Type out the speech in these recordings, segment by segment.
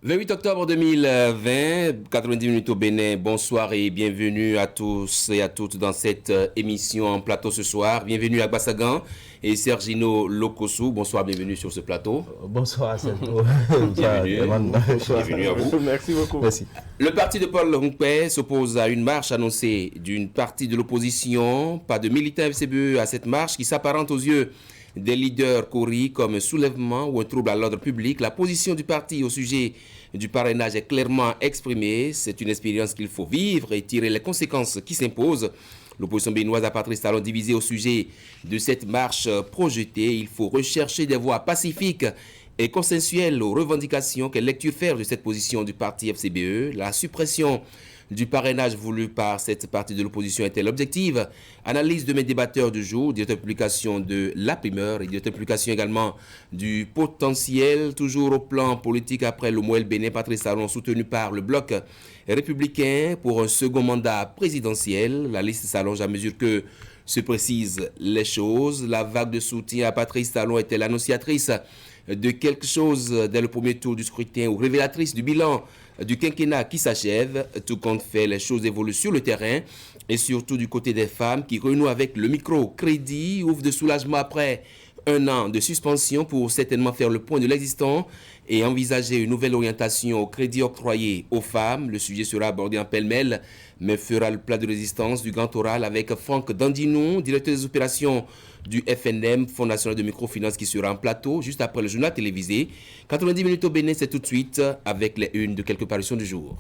28 octobre 2020, 90 minutes au Bénin. Bonsoir et bienvenue à tous et à toutes dans cette émission en plateau ce soir. Bienvenue à Bassagan et Sergino Lokosu. Bonsoir, bienvenue sur ce plateau. Bonsoir à Bienvenue. Bienvenue à vous. Merci beaucoup. Merci. Le parti de Paul Hongpè s'oppose à une marche annoncée d'une partie de l'opposition. Pas de militants FCBE à cette marche qui s'apparente aux yeux des leaders Kori comme soulèvement ou un trouble à l'ordre public. La position du parti au sujet du parrainage est clairement exprimée. C'est une expérience qu'il faut vivre et tirer les conséquences qui s'imposent. L'opposition béninoise à Patrice Talon divisée au sujet de cette marche projetée. Il faut rechercher des voies pacifiques et consensuelles aux revendications. Quelle lecture faire de cette position du parti FCBE? La suppression du parrainage voulu par cette partie de l'opposition est-elle objective? Analyse de mes débatteurs du jour, directeur de publication de La Primeur et directeur de publication également du Potentiel, toujours au plan politique après le Moël Bénin, Patrice Talon soutenu par le bloc républicain pour un second mandat présidentiel. La liste s'allonge à mesure que se précisent les choses. La vague de soutien à Patrice Talon est-elle annonciatrice de quelque chose dès le premier tour du scrutin ou révélatrice du bilan du quinquennat qui s'achève? Tout compte fait, les choses évoluent sur le terrain et surtout du côté des femmes qui renouent avec le microcrédit, ouvre de soulagement après un an de suspension pour certainement faire le point de l'existant et envisager une nouvelle orientation au crédit octroyé aux femmes. Le sujet sera abordé en pêle-mêle, mais fera le plat de résistance du grand oral avec Franck Dandinon, directeur des opérations du FNM, Fonds national de microfinance, qui sera en plateau juste après le journal télévisé. 90 minutes au Bénin, c'est tout de suite avec les unes de quelques parutions du jour.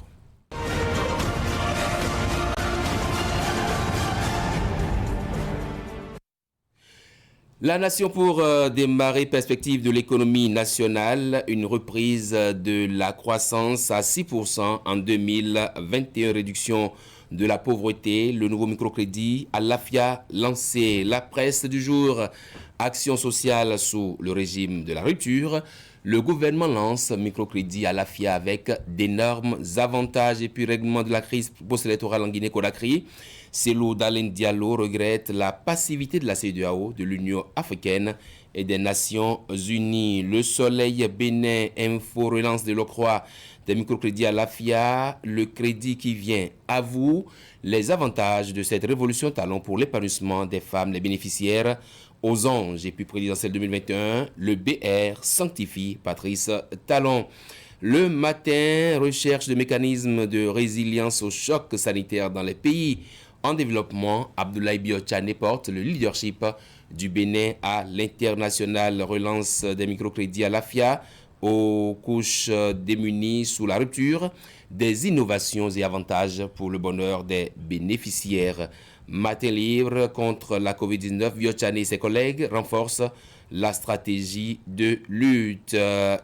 La nation pour démarrer perspective de l'économie nationale, une reprise de la croissance à 6% en 2021, réduction de la pauvreté, le nouveau microcrédit à l'AFIA lancé, la presse du jour, action sociale sous le régime de la rupture. Le gouvernement lance microcrédit à l'AFIA avec d'énormes avantages et puis règlement de la crise post-électorale en Guinée-Conakry. Cellou Dalein Diallo regrette la passivité de la CEDEAO, de l'Union africaine et des Nations unies. Le Soleil Bénin Info relance de l'octroi des microcrédits à l'AFIA, le crédit qui vient à vous, les avantages de cette révolution talon pour l'épanouissement des femmes, les bénéficiaires aux anges. Et puis présidentielle 2021, le BR sanctifie Patrice Talon. Le matin, recherche de mécanismes de résilience au choc sanitaire dans les pays en développement. Abdoulaye Biotchane porte le leadership du Bénin à l'international, relance des microcrédits à l'AFIA aux couches démunies sous la rupture, des innovations et avantages pour le bonheur des bénéficiaires. Matin libre contre la COVID-19, Biotchane et ses collègues renforcent la stratégie de lutte.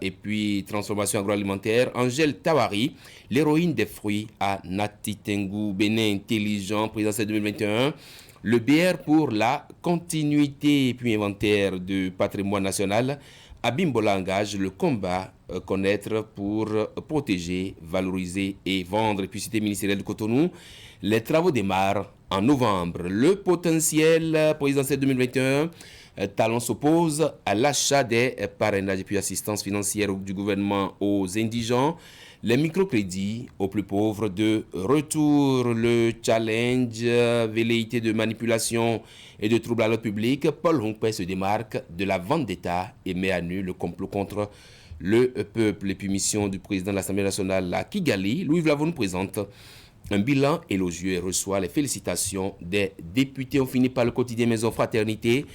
Et puis, transformation agroalimentaire, Angèle Tawari, l'héroïne des fruits à Natitengu, Bénin intelligent, présidentielle 2021. Le BR pour la continuité et puis inventaire du patrimoine national. Abimbola engage le combat connaître pour protéger, valoriser et vendre. Et puis, cité ministérielle de Cotonou, les travaux démarrent en novembre. Le potentiel présidentiel 2021, Talon s'oppose à l'achat des parrainages et puis assistance financière du gouvernement aux indigents. Les microcrédits aux plus pauvres de retour. Le challenge, velléité de manipulation et de troubles à l'ordre public. Paul Hongpè se démarque de la vendetta et met à nu le complot contre le peuple. Et puis mission du président de l'Assemblée nationale à Kigali, Louis Vlavon nous présente un bilan élogieux et reçoit les félicitations des députés. On finit par le quotidien Maison Fraternité.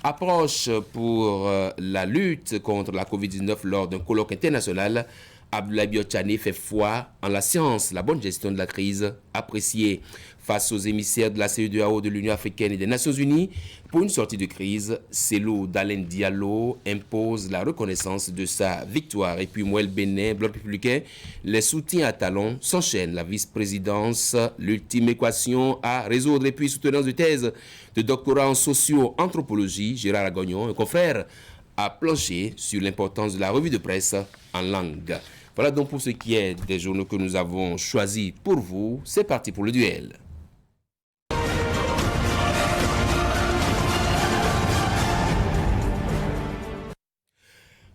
Approche pour la lutte contre la COVID-19 lors d'un colloque international. Abdoulaye Biotchane fait foi en la science, la bonne gestion de la crise, appréciée face aux émissaires de la CEDEAO, de l'Union africaine et des Nations unies. Pour une sortie de crise, Cellou Dalein Diallo impose la reconnaissance de sa victoire. Et puis Moël Bénin, bloc républicain, les soutiens à Talon s'enchaînent. La vice-présidence, l'ultime équation à résoudre. Et puis soutenance de thèse de doctorat en socio-anthropologie, Gérard Agognon, un confrère, a planché sur l'importance de la revue de presse en langue. Voilà donc pour ce qui est des journaux que nous avons choisis pour vous. C'est parti pour le duel.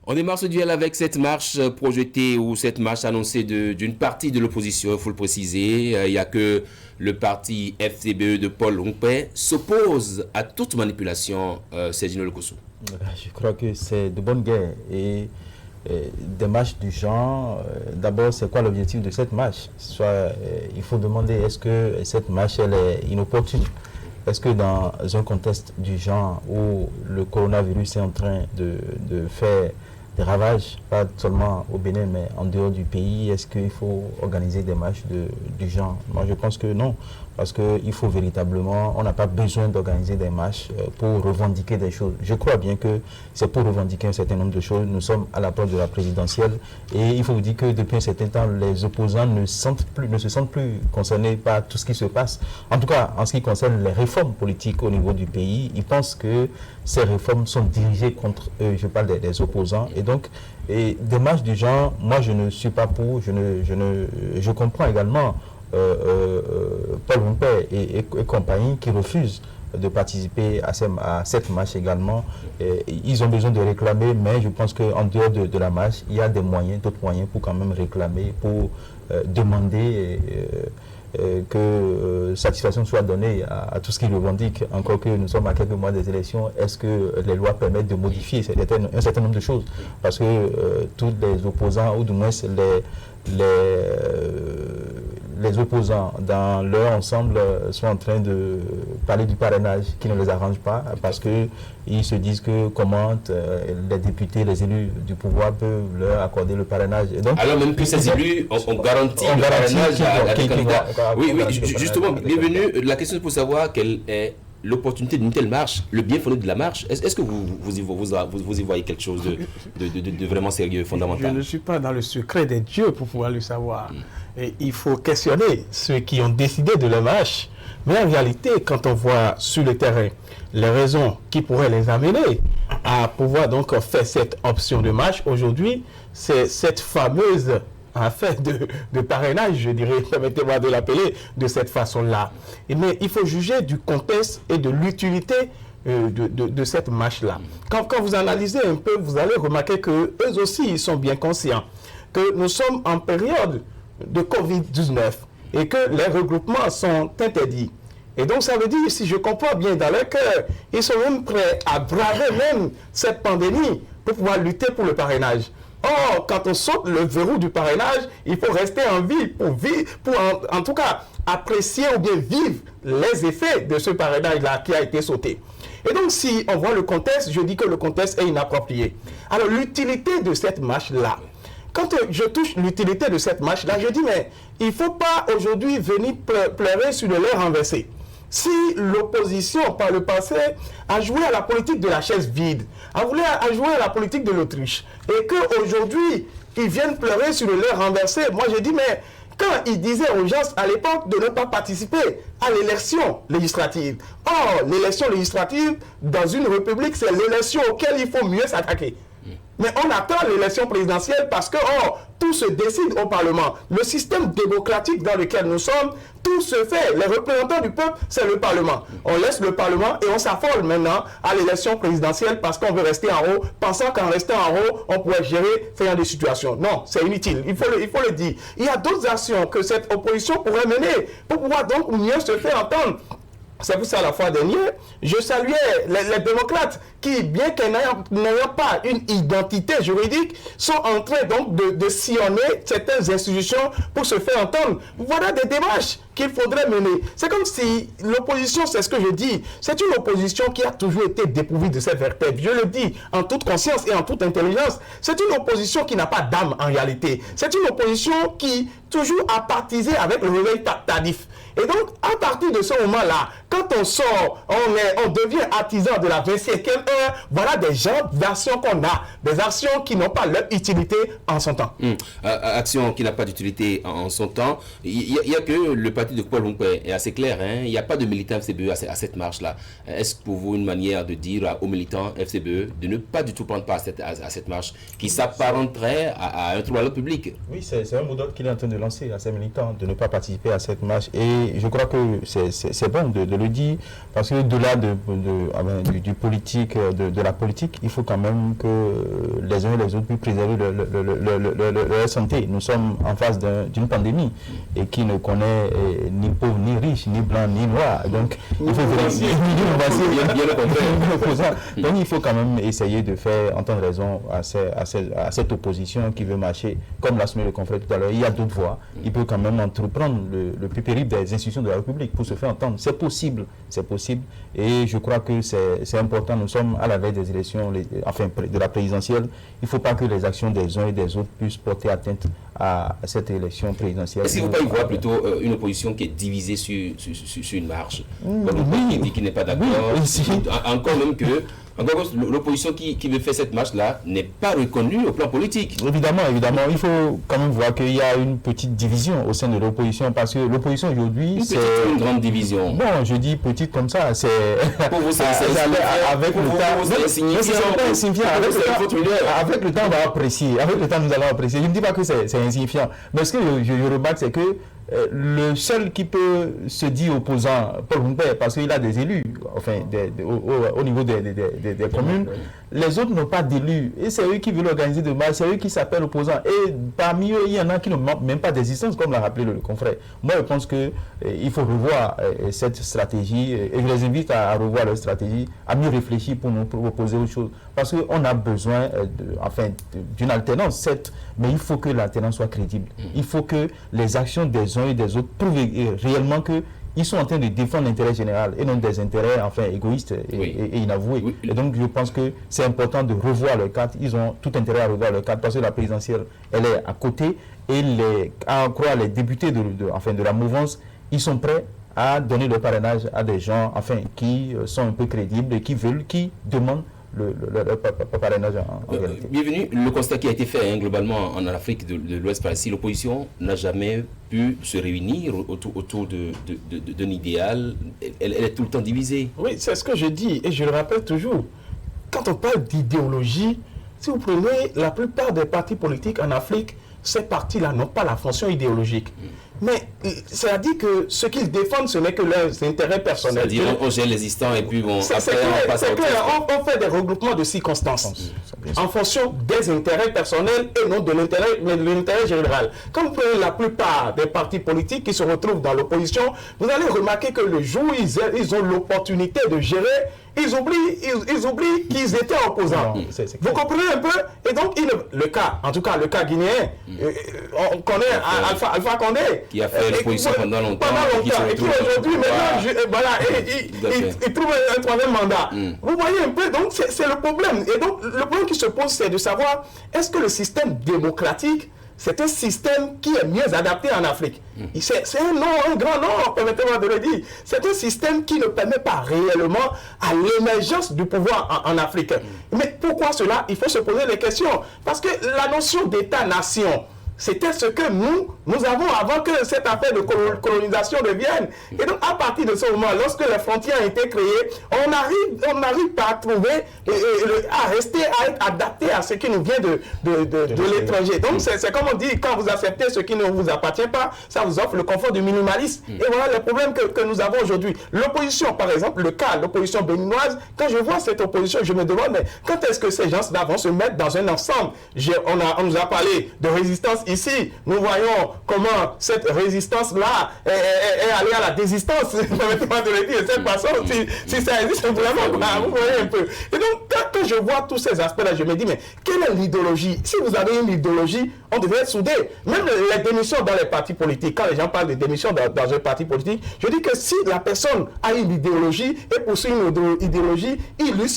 On démarre ce duel avec cette marche projetée ou cette marche annoncée d'une partie de l'opposition, il faut le préciser. Il n'y a que le parti FCBE de Paul Longpay s'oppose à toute manipulation, Sergino Lokosso. Je crois que c'est de bonne guerre. Et des marches du genre, d'abord, c'est quoi l'objectif de cette marche? Il faut demander, est-ce que cette marche, elle est inopportune? Est-ce que dans un contexte du genre où le coronavirus est en train de faire des ravages, pas seulement au Bénin, mais en dehors du pays, est-ce qu'il faut organiser des marches du genre? Moi, je pense que non, parce qu'il faut véritablement, on n'a pas besoin d'organiser des marches pour revendiquer des choses. Je crois bien que c'est pour revendiquer un certain nombre de choses. Nous sommes à l'approche de la présidentielle et il faut vous dire que depuis un certain temps, les opposants ne se sentent plus concernés par tout ce qui se passe. En tout cas, en ce qui concerne les réformes politiques au niveau du pays, ils pensent que ces réformes sont dirigées contre eux. Je parle des opposants. Et donc, des marches du genre, moi je ne suis pas pour, je comprends également Paul Longpay et compagnie qui refusent de participer à cette marche également. Ils ont besoin de réclamer, mais je pense qu'en dehors de la marche, il y a d'autres moyens pour quand même réclamer, pour demander que satisfaction soit donnée à tout ce qu'ils revendiquent. Encore que nous sommes à quelques mois des élections, est-ce que les lois permettent de modifier un certain nombre de choses? Parce que tous les opposants, ou du moins les opposants dans leur ensemble sont en train de parler du parrainage qui ne les arrange pas, parce qu'ils se disent que comment les députés, les élus du pouvoir peuvent leur accorder le parrainage. Et donc, alors même que ces élus ont garanti le parrainage à des candidats. Oui, justement, bienvenue. La question est pour savoir quelle est l'opportunité d'une telle marche, le bien fondé de la marche. Est-ce que vous y voyez quelque chose de vraiment sérieux, fondamental? Je ne suis pas dans le secret des dieux pour pouvoir le savoir. Et il faut questionner ceux qui ont décidé de la marche. Mais en réalité, quand on voit sur le terrain les raisons qui pourraient les amener à pouvoir donc faire cette option de marche, aujourd'hui, c'est cette fameuse affaire de parrainage, je dirais, permettez-moi de l'appeler de cette façon-là. Mais il faut juger du contexte et de l'utilité de cette marche-là. Quand vous analysez un peu, vous allez remarquer qu'eux aussi, ils sont bien conscients que nous sommes en période de Covid-19 et que les regroupements sont interdits. Et donc, ça veut dire, si je comprends bien dans leur cœur, ils sont même prêts à braver même cette pandémie pour pouvoir lutter pour le parrainage. Or, quand on saute le verrou du parrainage, il faut rester en vie pour en tout cas apprécier ou bien vivre les effets de ce parrainage-là qui a été sauté. Et donc, si on voit le contexte, je dis que le contexte est inapproprié. Alors, l'utilité de cette marche-là, quand je touche l'utilité de cette marche-là, je dis, mais il ne faut pas aujourd'hui venir pleurer sur le lait renversé. Si l'opposition, par le passé, a joué à la politique de la chaise vide, a joué à la politique de l'autruche, et qu'aujourd'hui, ils viennent pleurer sur le lait renversé, moi je dis, mais quand ils disaient aux gens à l'époque de ne pas participer à l'élection législative. Or, l'élection législative, dans une république, c'est l'élection auquel il faut mieux s'attaquer. Mais on attend l'élection présidentielle parce que tout se décide au Parlement. Le système démocratique dans lequel nous sommes, tout se fait. Les représentants du peuple, c'est le Parlement. On laisse le Parlement et on s'affole maintenant à l'élection présidentielle parce qu'on veut rester en haut, pensant qu'en restant en haut, on pourrait gérer ce genre de situation. Non, c'est inutile. Il faut le dire. Il y a d'autres actions que cette opposition pourrait mener pour pouvoir donc mieux se faire entendre. C'est pour ça, la fois dernière, je saluais les démocrates qui, bien qu'elles n'ayant pas une identité juridique, sont en train donc de sillonner certaines institutions pour se faire entendre. Voilà des démarches qu'il faudrait mener. C'est comme si l'opposition, c'est ce que je dis, c'est une opposition qui a toujours été dépourvue de ses vertèbres. Je le dis en toute conscience et en toute intelligence. C'est une opposition qui n'a pas d'âme en réalité. C'est une opposition qui toujours a partisé avec le réveil tardif. Et donc, à partir de ce moment-là, quand on sort, on devient artisan de la 25e heure, voilà des genres d'actions qu'on a, des actions qui n'ont pas leur utilité en son temps. Action qui n'a pas d'utilité en son temps. Il y a que le parti sortie de Paul Humpé est assez claire. Hein? Il n'y a pas de militants FCBE à cette marche-là. Est-ce pour vous une manière de dire aux militants FCBE de ne pas du tout prendre part à cette marche qui s'apparenterait à un trouble à l'ordre public? Oui, c'est un mot d'ordre qu'il est en train de lancer à ses militants, de ne pas participer à cette marche. Et je crois que c'est bon de le dire, parce que au-delà du politique, de la politique, il faut quand même que les uns et les autres puissent préserver leur santé. Nous sommes en face d'une pandémie et qui ne connaît ni pauvre, ni riche, ni blanc, ni noir. Donc, il faut donc il faut quand même essayer de faire entendre raison à cette opposition qui veut marcher, comme l'a souligné le confrère tout à l'heure. Il y a d'autres voies. Il peut quand même entreprendre le plus périple des institutions de la République pour se faire entendre. C'est possible. Et je crois que c'est important. Nous sommes à la veille des élections, de la présidentielle. Il ne faut pas que les actions des uns et des autres puissent porter atteinte à cette élection présidentielle. Est-ce qu'il ne faut pas y voir plutôt une opposition qui est divisée sur une marche? Qui n'est pas d'accord. Encore même que l'opposition qui veut faire cette marche-là n'est pas reconnue au plan politique. Évidemment. Il faut quand même voir qu'il y a une petite division au sein de l'opposition, parce que l'opposition aujourd'hui, c'est une grande division. Bon, je dis petite comme ça, c'est... Pour vous, c'est avec le temps... Avec le temps, on va apprécier. Avec le temps, nous allons apprécier. Je ne dis pas que c'est insignifiant. Mais ce que je remarque, c'est que le seul qui peut se dire opposant, Paul Humpé, parce qu'il a des élus, enfin, au niveau des communes, les autres n'ont pas d'élus. Et c'est eux qui veulent organiser des marches, c'est eux qui s'appellent opposants. Et parmi eux, il y en a qui n'ont même pas d'existence, comme l'a rappelé le confrère. Moi, je pense qu'il faut revoir cette stratégie, et je les invite à revoir leur stratégie, à mieux réfléchir pour nous proposer autre chose. Parce qu'on a besoin d'une alternance, certes, mais il faut que l'alternance soit crédible. Il faut que les actions des uns et des autres prouvent réellement qu'ils sont en train de défendre l'intérêt général et non des intérêts égoïstes et inavoués. Oui. Et donc je pense que c'est important de revoir leur carte. Ils ont tout intérêt à revoir leur carte parce que la présidentielle, elle est à côté et à en croire les députés de la mouvance, ils sont prêts à donner le parrainage à des gens qui sont un peu crédibles et qui demandent le parrainage en réalité. Bienvenue. Le constat qui a été fait globalement en Afrique de l'Ouest, par ici, l'opposition n'a jamais pu se réunir autour d'un idéal. Elle est tout le temps divisée. Oui, c'est ce que je dis et je le rappelle toujours. Quand on parle d'idéologie, si vous prenez la plupart des partis politiques en Afrique, ces partis-là n'ont pas la fonction idéologique. Mais c'est-à-dire que ce qu'ils défendent, ce n'est que leurs intérêts personnels. C'est-à-dire on gère l'existant et puis bon, c'est clair, on fait des regroupements de circonstances en fonction des intérêts personnels et non de l'intérêt général. Quand vous prenez la plupart des partis politiques qui se retrouvent dans l'opposition, vous allez remarquer que le jour où ils ont l'opportunité de gérer, ils oublient qu'ils étaient opposants. Non, vous comprenez un peu? Et donc, le cas guinéen, on connaît Alpha Condé, qui a fait l'opposition pendant longtemps. Et qui aujourd'hui, il trouve un troisième mandat. Vous voyez un peu, donc c'est le problème. Et donc, le problème qui se pose, c'est de savoir, est-ce que le système démocratique, c'est un système qui est mieux adapté en Afrique. C'est un grand nom, permettez-moi de le dire. C'est un système qui ne permet pas réellement à l'émergence du pouvoir en Afrique. Mais pourquoi cela? Il faut se poser les questions. Parce que la notion d'État-nation, c'était ce que nous avons avant que cette affaire de colonisation devienne. Et donc, à partir de ce moment, lorsque les frontières ont été créées, on n'arrive pas à trouver, à être adapté à ce qui nous vient de l'étranger. Donc, c'est comme on dit, quand vous acceptez ce qui ne vous appartient pas, ça vous offre le confort du minimalisme. Et voilà le problème que nous avons aujourd'hui. L'opposition, par exemple, le cas, l'opposition béninoise, quand je vois cette opposition, je me demande, mais quand est-ce que ces gens-là vont se mettre dans un ensemble? On nous a parlé de résistance ici, nous voyons comment cette résistance-là est allée à la désistance, permettez-moi de le dire, cette façon, si ça existe vraiment, vous voyez un peu. Et donc, quand je vois tous ces aspects-là, je me dis, mais quelle est l'idéologie? Si vous avez une idéologie, on devrait être soudés. Même les démissions dans les partis politiques, quand les gens parlent de démissions dans un parti politique, je dis que si la personne a une idéologie et poursuit une idéologie, elle le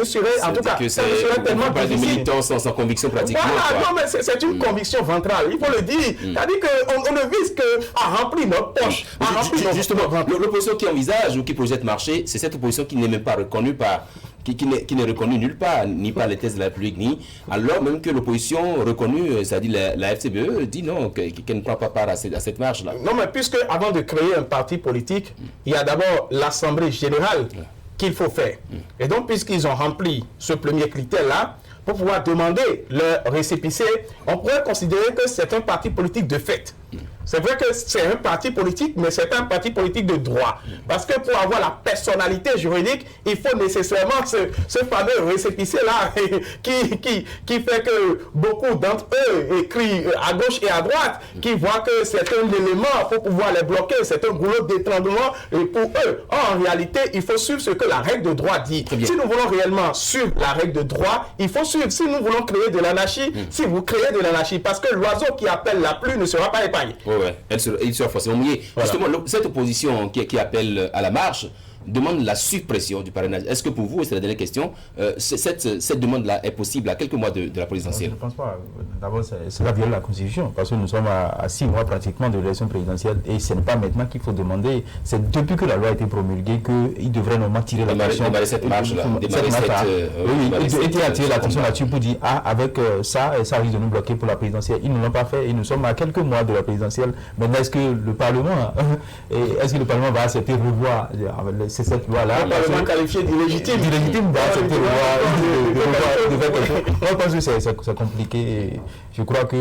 serait, en tout cas, ça serait tellement difficile. Des militants sans conviction pratiquement. Voilà, non, mais c'est une conviction ventrale. Il faut le dire. C'est-à-dire qu'on ne vise qu'à remplir notre poche. Justement, l'opposition qui envisage ou qui projette marcher, c'est cette opposition qui n'est même pas reconnue par qui n'est reconnu nulle part, ni par les thèses de la République, ni alors même que l'opposition reconnue, c'est-à-dire la FCBE, dit non, qu'elle ne prend pas part à cette marche-là. Non, mais puisque avant de créer un parti politique, il y a d'abord l'Assemblée générale qu'il faut faire. Et donc, puisqu'ils ont rempli ce premier critère-là, pour pouvoir demander leur récépissé, on pourrait considérer que c'est un parti politique de fait. C'est vrai que c'est un parti politique, mais c'est un parti politique de droit. Parce que pour avoir la personnalité juridique, il faut nécessairement ce fameux récépissé-là qui fait que beaucoup d'entre eux écrivent à gauche et à droite, qui voient que c'est un élément pour pouvoir les bloquer, c'est un goulot d'étranglement pour eux. Or, en réalité, il faut suivre ce que la règle de droit dit. Si nous voulons réellement suivre la règle de droit, il faut suivre. Si nous voulons créer de l'anarchie, si vous créez de l'anarchie, parce que l'oiseau qui appelle la pluie ne sera pas épargné. Ouais. Il sera forcément mouillé. Voilà. Justement, cette opposition qui appelle à la marche demande la suppression du parrainage. Est-ce que pour vous, c'est la dernière question, cette demande-là est possible à quelques mois de la présidentielle? Je ne pense pas. D'abord, cela viole la Constitution, parce que nous sommes à 6 mois pratiquement de l'élection présidentielle, et ce n'est pas maintenant qu'il faut demander. C'est depuis que la loi a été promulguée qu'il devrait normalement tirer l'attention. Démarrer cette marche-là. Il a tiré l'attention là-dessus pour dire, avec ça risque de nous bloquer pour la présidentielle. Ils ne l'ont pas fait, et nous sommes à quelques mois de la présidentielle. Maintenant, est-ce que le Parlement va accepter de revoir c'est cette loi-là. Le Parlement qualifié d'illégitime. Va accepter de faire quelque chose. Moi, je pense que c'est compliqué. Je crois que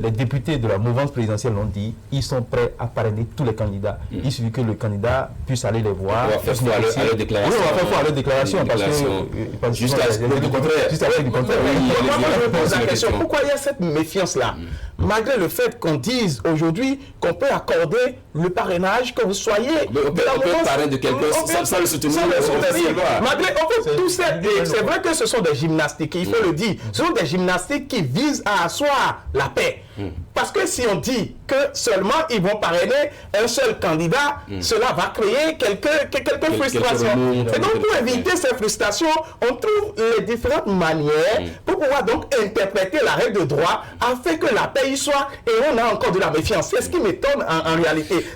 les députés de la mouvance présidentielle l'ont dit, ils sont prêts à parrainer tous les candidats. Il suffit que le candidat puisse aller les voir. On va faire foi à leur déclaration. Oui, on va faire foi à leur déclaration. Parce que juste après du contraire. Juste après du contraire. Moi, je me pose la question, pourquoi il y a cette méfiance-là? Malgré le fait qu'on dise aujourd'hui qu'on peut accorder le parrainage, que vous soyez de la mouvance de quelqu'un sans le soutenir. Malgré tout ça, c'est vrai que ce sont des gymnastiques, il faut le dire. Ce sont des gymnastiques qui visent à asseoir la paix. Parce que si on dit que seulement ils vont parrainer un seul candidat, cela va créer quelques frustrations. Et donc pour éviter ces frustrations, on trouve les différentes manières pour pouvoir donc interpréter la règle de droit afin que la paix y soit, et on a encore de la méfiance. C'est ce qui m'étonne en réalité.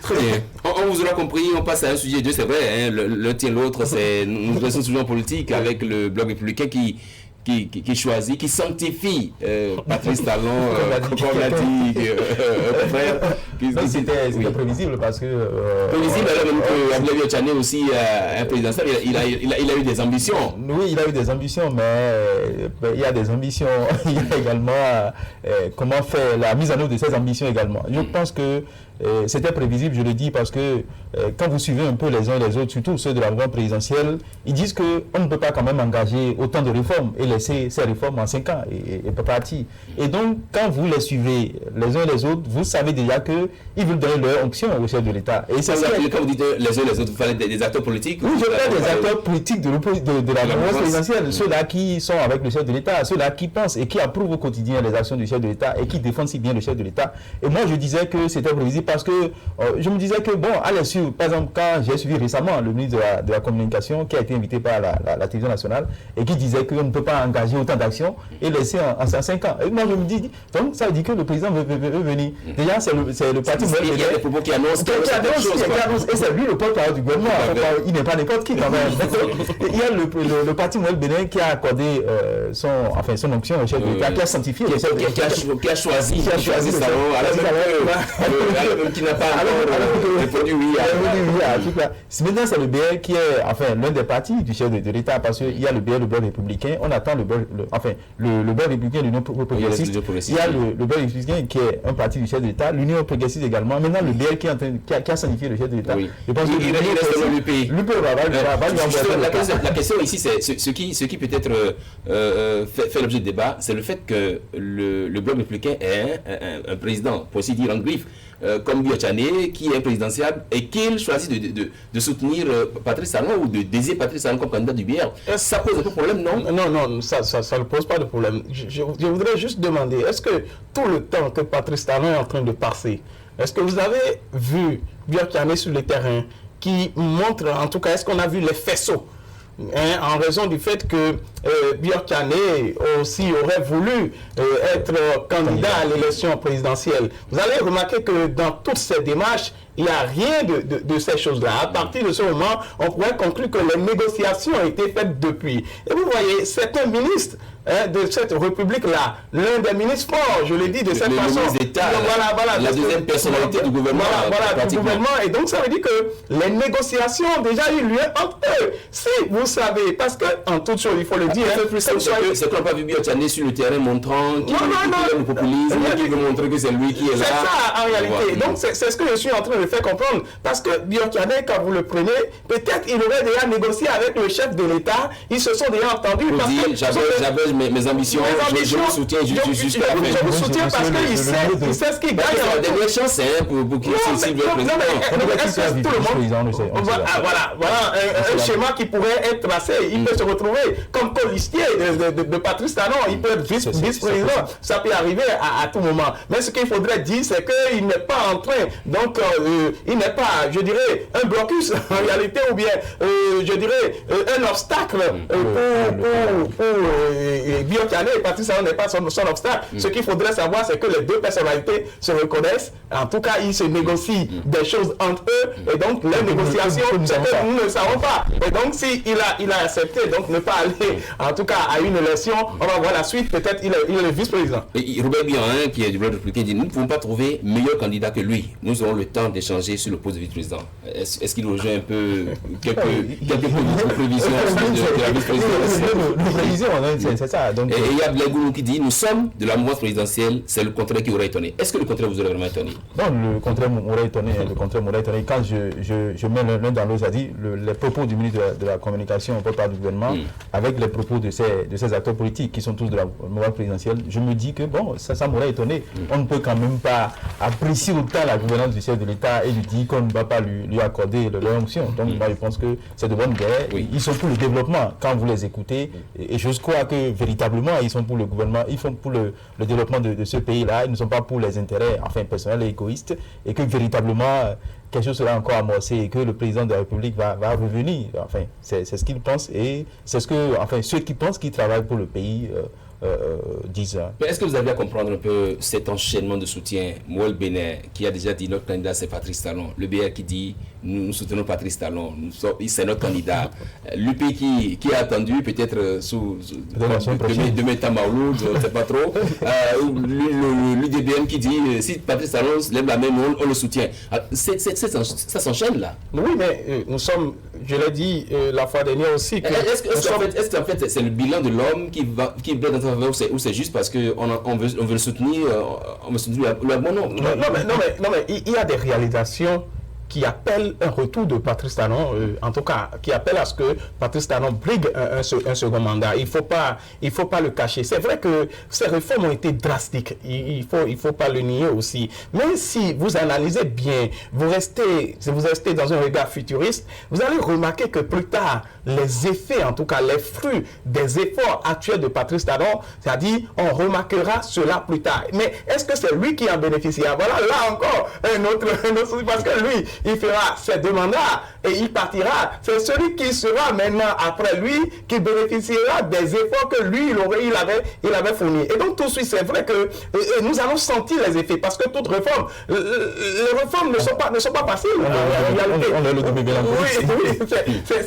On vous aura compris, on passe à un sujet, Dieu c'est vrai, hein, l'un tient l'autre, nous restons toujours en politique avec le Bloc républicain qui choisit, qui sanctifie Patrice Talon, comme l'a dit frère. C'était prévisible parce que... prévisible, alors même que Abdoulaye Tchane aussi, un président, il a eu des ambitions. Oui, il a eu des ambitions, mais il y a des ambitions, il y a également comment faire la mise en œuvre de ces ambitions également. Je pense que c'était prévisible, je le dis, parce que quand vous suivez un peu les uns et les autres, surtout ceux de la mouvance présidentielle, ils disent qu'on ne peut pas quand même engager autant de réformes et laisser ces réformes en 5 ans et pas partir. Et donc, quand vous les suivez les uns et les autres, vous savez déjà qu'ils veulent donner leur onction au chef de l'État. Et c'est ça. Quand vous dites les uns et les autres, vous parlez des acteurs politiques? Oui, je parle des acteurs politiques de la mouvance présidentielle, ceux-là qui sont avec le chef de l'État, ceux-là qui pensent et qui approuvent au quotidien les actions du chef de l'État et qui défendent si bien le chef de l'État. Et moi, je disais que c'était prévisible parce que je me disais que, bon, à l'insu, par exemple, quand j'ai suivi récemment le ministre de la Communication qui a été invité par la télévision nationale et qui disait qu'on ne peut pas engager autant d'actions et laisser en 5 ans. Et moi, je me dis, donc ça veut dire que le président veut venir. Déjà, c'est le parti... Il y a des propos qui annoncent et c'est lui le porte-parole du gouvernement. Il n'est pas n'importe qui, quand même. Il y a le parti Moël Bénin qui a accordé son onction au chef de l'État, qui a sanctifié le chef de l'État. Qui a choisi ça. Qui n'a pas répondu oui à maintenant, c'est le BR qui est l'un des partis du chef de l'État, parce qu'il y a le BR, le Bloc républicain, on attend le Bloc républicain, l'Union progressiste, il y a le Bloc républicain qui est un parti du chef de l'État, l'Union progressiste également, maintenant le BR qui a signifié le chef de l'État. Je pense qu'il reste dans l'UPI. La question ici, c'est ce qui peut-être fait l'objet de débat, c'est le fait que le Bloc républicain est un président, pour ainsi dire en griffe, comme Biya Tchane, qui est présidentiable et qu'il choisit de soutenir Patrice Talon ou de désigner Patrice Talon comme candidat du BR. Ça pose un peu de problème, non? Non, ça ne pose pas de problème. Je voudrais juste demander, est-ce que tout le temps que Patrice Talon est en train de passer, est-ce que vous avez vu Biya Tchane sur le terrain qui montre, en tout cas, est-ce qu'on a vu les faisceaux en raison du fait que Biya Tchane aussi aurait voulu être candidat à l'élection présidentielle. Vous allez remarquer que dans toutes ces démarches, il n'y a rien de ces choses-là. À partir de ce moment, on pourrait conclure que les négociations ont été faites depuis. Et vous voyez, certains ministres de cette République-là, l'un des ministres forts, je l'ai dit de cette façon. La deuxième personnalité du gouvernement. Du gouvernement. Et donc, ça veut dire que les négociations ont déjà eu lieu entre eux. Si vous savez, parce qu'en toute chose, il faut le dire. C'est qu'on n'a pas vu Biotchane sur le terrain montrant qu'il est le populisme, qui veut montrer que c'est lui qui est là. C'est ça, en réalité. Donc, c'est ce que je suis en train de faire comprendre. Parce que Biotchane, quand vous le prenez, peut-être il aurait déjà négocié avec le chef de l'État. Ils se sont déjà entendus. J'avais mes ambitions, je vous soutiens jusqu'à la fin. Je vous soutiens parce qu'il sait ce qu'il gagne. C'est la dernière chance pour qu'il s'il veut être président. Voilà un schéma qui pourrait être tracé. Il peut se retrouver comme colistier de Patrice Talon. Il peut être vice-président. Ça peut arriver à tout moment. Mais ce qu'il faudrait dire, c'est qu'il n'est pas en train, donc il n'est pas, je dirais, un blocus en réalité, ou bien, je dirais, un obstacle pour Biotchane et Patrice Talon n'est pas son obstacle. Ce qu'il faudrait savoir, c'est que les deux personnalités se reconnaissent. En tout cas, ils se négocient des choses entre eux. Et donc, les négociations, c'est que nous ne savons pas. Et donc, s'il a accepté donc ne pas aller, en tout cas, à une élection, on va voir la suite. Peut-être il est le vice-président. Et Robert Bihan, qui est du Bloc républicain, dit nous ne pouvons pas trouver meilleur candidat que lui. Nous aurons le temps d'échanger sur le poste de vice-président. Est-ce qu'il rejoint un peu quelques prévisions de la vice-présidence? C'est ça. Donc, et il y a Blagoulou qui dit nous sommes de la mouvance présidentielle, c'est le contraire qui aurait étonné. Est-ce que le contraire vous aurait vraiment étonné? Non, le contraire m'aurait étonné. Quand je mets l'un dans l'autre, c'est-à-dire les propos du ministre de la Communication au porte-parole du gouvernement avec les propos de ces acteurs politiques qui sont tous de la mouvance présidentielle, je me dis que bon, ça m'aurait étonné. On ne peut quand même pas apprécier autant la gouvernance du chef de l'État et lui dire qu'on ne va pas lui accorder leur onction. Donc moi je pense que c'est de bonne guerre. Ils sont pour le développement quand vous les écoutez et je crois que véritablement ils sont pour le gouvernement, ils font pour le développement de ce pays-là, ils ne sont pas pour les intérêts personnels et égoïstes et que véritablement quelque chose sera encore amorcé et que le président de la République va revenir. Enfin, c'est ce qu'il pense et c'est ce que ceux qui pensent qu'ils travaillent pour le pays disent. Mais est-ce que vous avez à comprendre un peu cet enchaînement de soutien? Mouel Bénin qui a déjà dit notre candidat c'est Patrice Talon, le BR qui dit nous soutenons Patrice Talon, c'est notre candidat, l'UP qui a attendu peut-être sous demain Tamaoulou, je ne sais pas trop, l'UDBM qui dit si Patrice Talon lève la main, on le soutient. Ça s'enchaîne là. Oui, mais nous sommes, je l'ai dit la fois dernière aussi. Est-ce qu'en fait c'est le bilan de l'homme qui plaide dans sa faveur ou c'est juste parce qu'on veut le soutenir, on veut soutenir le bon nom? Non, mais il y a des réalisations qui appelle un retour de Patrice Talon, en tout cas, qui appelle à ce que Patrice Talon brigue un second mandat. Il faut pas le cacher. C'est vrai que ces réformes ont été drastiques. Il faut pas le nier aussi. Mais si vous analysez bien, si vous restez dans un regard futuriste, vous allez remarquer que plus tard, les effets, en tout cas les fruits des efforts actuels de Patrice Talon, c'est-à-dire on remarquera cela plus tard. Mais est-ce que c'est lui qui en bénéficiera? Voilà, là encore, un autre parce que lui, il fera ses deux mandats et il partira. C'est celui qui sera maintenant après lui qui bénéficiera des efforts que lui, il avait fournis. Et donc tout de suite, c'est vrai que nous allons sentir les effets parce que toute réforme, les réformes ne sont pas faciles.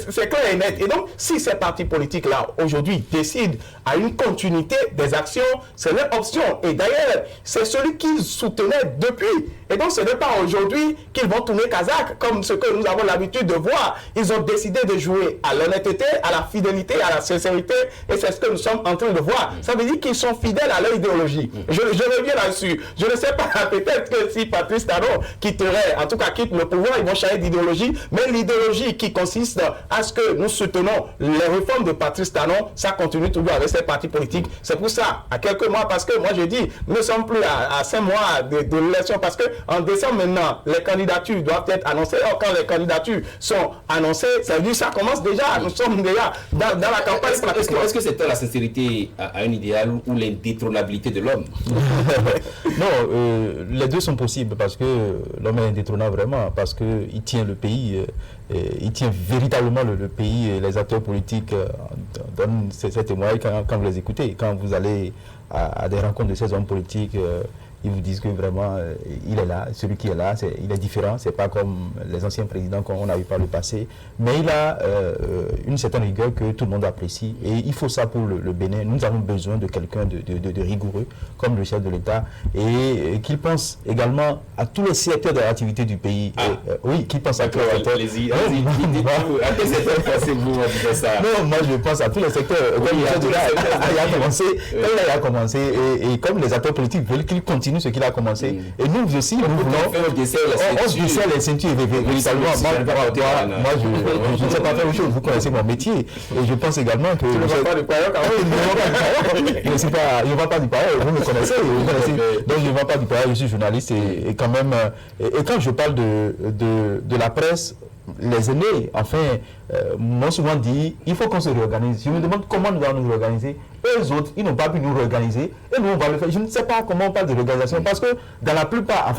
C'est clair et net. Et donc, si ces partis politiques-là, aujourd'hui, décident à une continuité des actions, c'est leur option. Et d'ailleurs, c'est celui qu'ils soutenaient depuis. Et donc, ce n'est pas aujourd'hui qu'ils vont tourner Kazakh, comme ce que nous avons l'habitude de voir. Ils ont décidé de jouer à l'honnêteté, à la fidélité, à la sincérité. Et c'est ce que nous sommes en train de voir. Ça veut dire qu'ils sont fidèles à leur idéologie. Je reviens là-dessus. Je ne sais pas, peut-être que si Patrice Talon quitterait, en tout cas quitte le pouvoir, ils vont changer d'idéologie. Mais l'idéologie qui consiste à ce que nous soutenons les réformes de Patrice Talon, ça continue toujours avec ces partis politiques. C'est pour ça, à quelques mois, parce que moi je dis, nous ne sommes plus à 5 mois de l'élection, parce qu'en décembre maintenant, les candidatures doivent être annoncées. Or, quand les candidatures sont annoncées, ça veut dire que ça commence déjà. Nous sommes déjà dans la campagne. Est-ce que c'est la sincérité à un idéal ou l'indétrônabilité de l'homme? Non, les deux sont possibles parce que l'homme est indétrônable vraiment, parce qu'il tient le pays. Il tient véritablement le pays et les acteurs politiques donnent ces témoignages quand vous les écoutez, quand vous allez à des rencontres de ces hommes politiques ils vous disent que vraiment, il est là, celui qui est là, il est différent, c'est pas comme les anciens présidents qu'on a eu par le passé, mais il a une certaine rigueur que tout le monde apprécie, et il faut ça pour le Bénin. Nous avons besoin de quelqu'un de rigoureux, comme le chef de l'État, et qu'il pense également à tous les secteurs de l'activité du pays. Oui, qu'il pense à tous les secteurs. À quel secteur pensez-vous de ça? Non, moi je pense à tous les secteurs. Comme le chef de l'État a commencé, et comme les acteurs politiques veulent qu'il continue ce qu'il a commencé, et nous aussi, nous voulons... On dessert les ceintures, véritablement. Moi, je ne sais pas faire autre chose. Vous connaissez mon métier, et je pense également que... Tu ne vas pas du Paillot, je ne vais pas du Paillot, vous me connaissez. Donc je ne vais pas du Paillot, je suis journaliste, et quand même... Et quand je parle de la presse, les aînés, enfin, m'ont souvent dit, il faut qu'on se réorganise. Je me demande comment nous allons nous réorganiser. Eux autres, ils n'ont pas pu nous réorganiser, et nous, on va le faire. Je ne sais pas comment on parle de réorganisation, parce que dans la plupart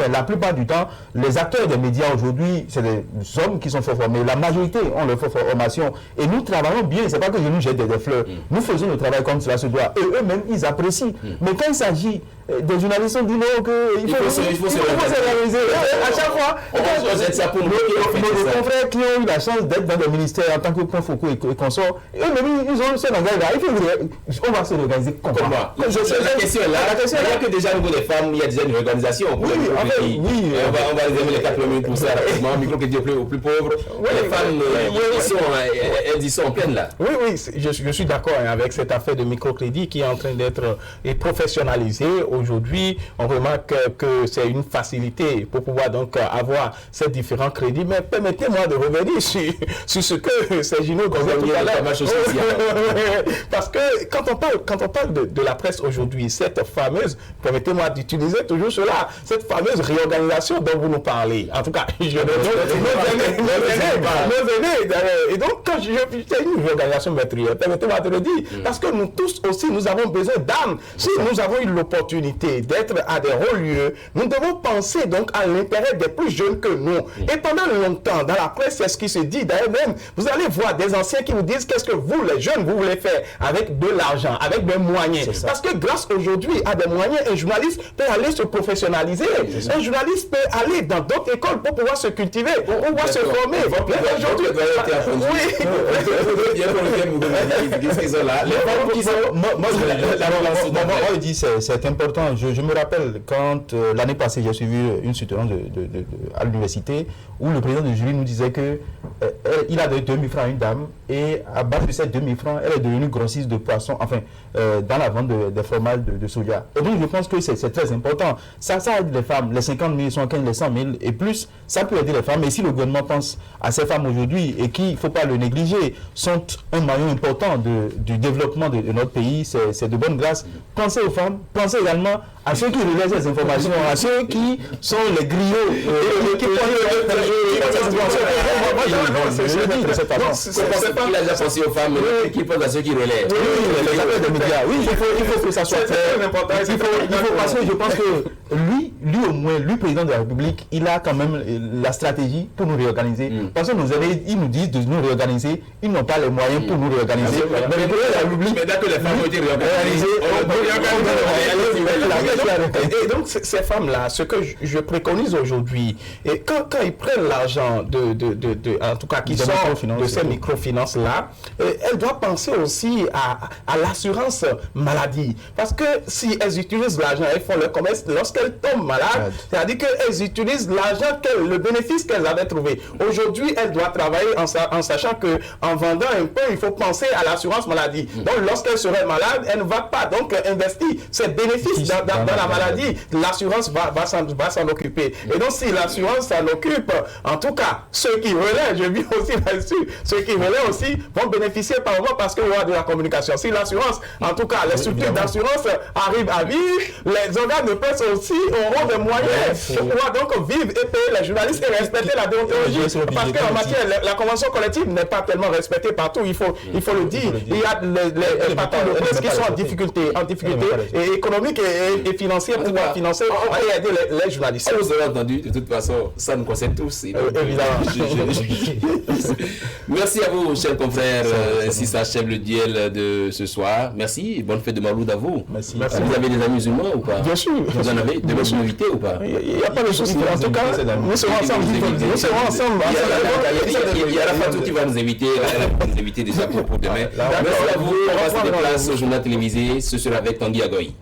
du temps, les acteurs des médias aujourd'hui, c'est des hommes qui sont fort formés. La majorité ont leur formation, et nous travaillons bien. C'est pas que je nous jette des fleurs. Nous faisons le travail comme cela se doit, et eux-mêmes, ils apprécient. Mais quand il s'agit des journalistes, on dit non, qu'il faut se réorganiser. À chaque fois, nos confrères qui ont eu la chance d'être dans des ministères en tant que point Foucault et consorts, eux-mêmes, ils ont ce langage-là. On va se réorganiser comment? La question est là. Il n'y a que déjà au niveau des femmes, il y a déjà une organisation. Oui, on va réserver les 4 minutes pour ça. Microcrédit aux plus pauvres. Les femmes, elles y sont en pleine là. Oui, je suis d'accord avec cette affaire de microcrédit qui est en train d'être professionnalisée. Aujourd'hui, on remarque que c'est une facilité pour pouvoir donc avoir ces différents crédits. Mais permettez-moi de revenir sur ce que Sergino disait tout à l'heure. Parce que quand on parle de la presse aujourd'hui, cette fameuse, permettez-moi d'utiliser toujours cela, cette fameuse réorganisation dont vous nous parlez. En tout cas, nos aînés. Et donc, quand c'est une réorganisation meurtrière, permettez-moi de le dire, parce que nous tous aussi, nous avons besoin d'âme. Si nous avons eu l'opportunité d'être à des hauts lieux, nous devons penser donc à l'intérêt des plus jeunes que nous. Et pendant longtemps, dans la presse, c'est ce qui se dit. D'ailleurs même, vous allez voir des anciens qui vous disent qu'est-ce que vous, les jeunes, vous voulez faire avec de l'argent, avec des moyens. Parce que grâce aujourd'hui à des moyens, un journaliste peut aller se professionnaliser. Un journaliste peut aller dans d'autres écoles pour pouvoir se cultiver, pour pouvoir se former. Aujourd'hui, moi, je dis c'est important. Je me rappelle quand l'année passée, j'ai suivi une soutenance à l'université où le président du jury nous disait que il a donné 2000 francs à une dame, et à base de ces 2000 francs, elle est devenue grossiste de poisson, enfin, dans la vente des fromages de soja. Et donc, je pense que c'est très important. Ça aide les femmes, les 50 000, 75 000, les 100 000 et plus, ça peut aider les femmes. Et si le gouvernement pense à ces femmes aujourd'hui, et qu'il ne faut pas le négliger, sont un maillon important du développement de notre pays, c'est de bonne grâce. Pensez aux femmes, pensez également à ceux qui relaient ces informations, à ceux qui sont les griots, qui c'est pas qu'il a déjà pensé aux femmes, mais qui pense à ceux qui relaient. Oui, les affaires des médias. Oui, il faut que ça soit fait. Il faut parce que je pense que lui au moins, lui, président de la République, il a quand même la stratégie pour nous réorganiser. Parce que nos aînés, ils nous disent de nous réorganiser, ils n'ont pas les moyens pour nous réorganiser. Mais le président de la République, mais dès que les femmes ont été réorganisées, et donc, ces femmes-là, ce que je préconise aujourd'hui, et quand ils prennent l'argent en tout cas, qui sort de ces microfinances-là, elles doivent penser aussi à l'assurance maladie. Parce que si elles utilisent l'argent, elles font le commerce, lorsqu'elles tombent malades, c'est-à-dire qu'elles utilisent l'argent, le bénéfice qu'elles avaient trouvé. Aujourd'hui, elles doivent travailler en sachant qu'en vendant un peu, il faut penser à l'assurance maladie. Donc, lorsqu'elle serait malade, elle ne va pas donc investir ses bénéfices dans la maladie. L'assurance va s'en occuper. Et donc, si l'assurance s'en occupe, en tout cas, ceux qui relaient, je vis aussi là-dessus, ceux qui relaient aussi vont bénéficier par moment parce qu'il y aura de la communication. Si l'assurance, en tout cas, les structures d'assurance arrivent à vivre, les organes de presse aussi auront les moyens pour pouvoir donc vivre et payer les journalistes et respecter la déontologie. Parce qu'en matière, la convention collective n'est pas tellement respectée partout, il faut le dire. Il y a les patrons de presse qui sont en difficulté et économique et financière pour pouvoir financer et aider les journalistes. Vous avez entendu, de toute façon, ça nous concerne tous. Évidemment. Merci à vous, chers confrères. Ainsi s'achève le duel de ce soir. Merci et bonne fête de Mawlud à vous. Merci. Vous avez des amis musulmans ou pas? Bien sûr. Vous en avez de votre invité ou pas? Il n'y a pas de souci. En tout cas, nous serons ensemble. Nous serons ensemble. Il y a la Fatou qui va nous inviter. Elle va nous inviter déjà pour demain. Merci à vous. On passe des places au journal télévisé. Ce sera avec Tanguy Agoy.